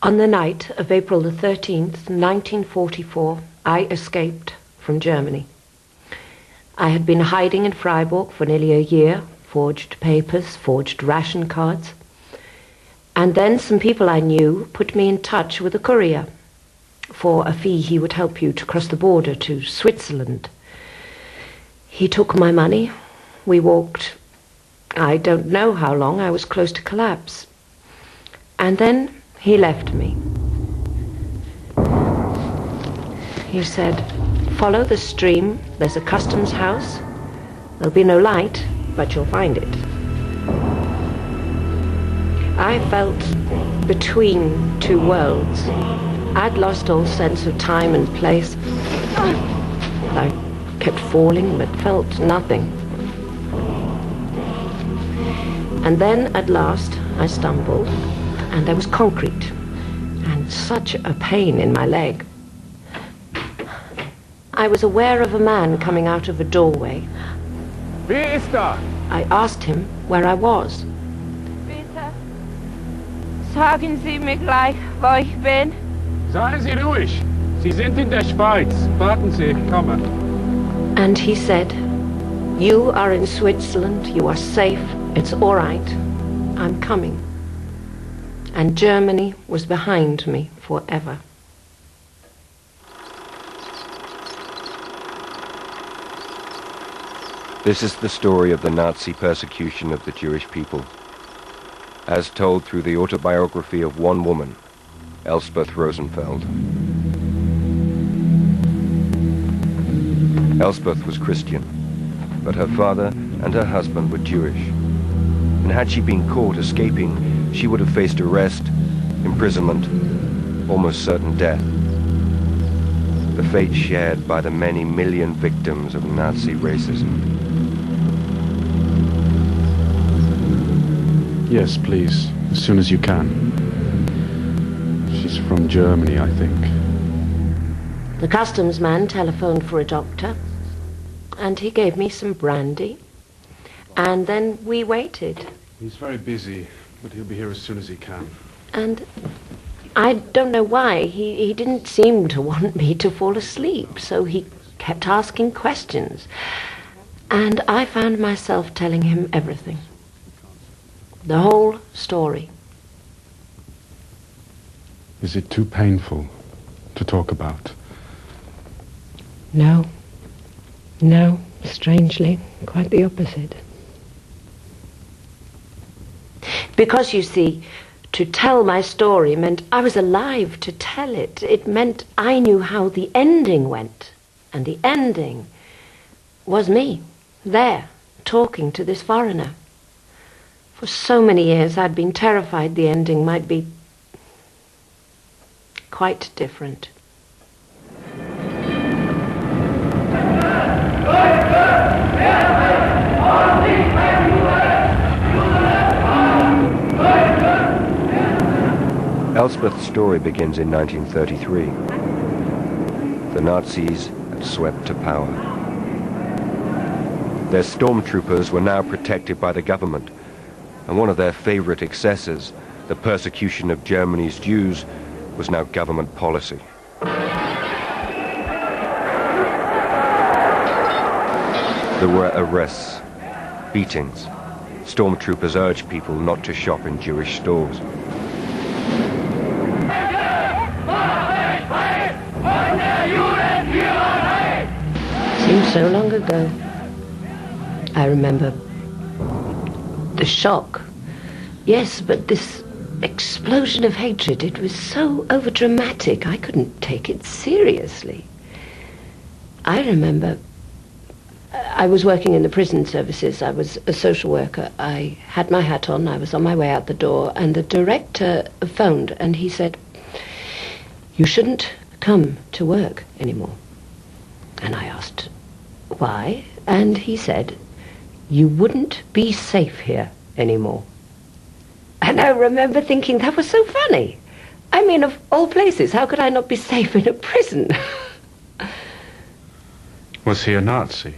On the night of April the 13th, 1944, I escaped from Germany. I had been hiding in Freiburg for nearly a year, forged papers, forged ration cards. And then some people I knew put me in touch with a courier. For a fee, he would help you to cross the border to Switzerland. He took my money. We walked, I don't know how long. I was close to collapse. And then he left me. He said, "Follow the stream. There's a customs house. There'll be no light, but you'll find it." I felt between two worlds. I'd lost all sense of time and place. I kept falling, but felt nothing. And then, at last, I stumbled, and there was concrete, and such a pain in my leg. I was aware of a man coming out of a doorway. Wer ist da? I asked him where I was. Bitte, sagen Sie mir gleich, wo ich bin. Seien Sie ruhig. Sie sind in der Schweiz. Warten Sie, ich komme. And he said, "You are in Switzerland, you are safe, it's all right, I'm coming." And Germany was behind me forever. This is the story of the Nazi persecution of the Jewish people, as told through the autobiography of one woman, Elspeth Rosenfeld. Elspeth was Christian, but her father and her husband were Jewish. And had she been caught escaping, she would have faced arrest, imprisonment, almost certain death. The fate shared by the many million victims of Nazi racism. Yes, please, as soon as you can. She's from Germany, I think. The customs man telephoned for a doctor, and he gave me some brandy, and then we waited. He's very busy, but he'll be here as soon as he can. And I don't know why, he didn't seem to want me to fall asleep, so he kept asking questions. And I found myself telling him everything. The whole story. Is it too painful to talk about? No. No, strangely, quite the opposite. Because, you see, to tell my story meant I was alive to tell it. It meant I knew how the ending went. And the ending was me, there, talking to this foreigner. For so many years I'd been terrified the ending might be quite different. Elspeth's story begins in 1933. The Nazis had swept to power. Their stormtroopers were now protected by the government, and one of their favorite excesses, the persecution of Germany's Jews, was now government policy. There were arrests, beatings. Stormtroopers urged people not to shop in Jewish stores. Seems so long ago. I remember the shock. Yes, but this explosion of hatred, it was so overdramatic, I couldn't take it seriously. I remember I was working in the prison services. I was a social worker. I had my hat on. I was on my way out the door, and the director phoned, and he said, "You shouldn't come to work anymore." And I asked, "Why?" And he said, "You wouldn't be safe here anymore." And I remember thinking that was so funny. I mean, of all places, how could I not be safe in a prison? Was he a Nazi?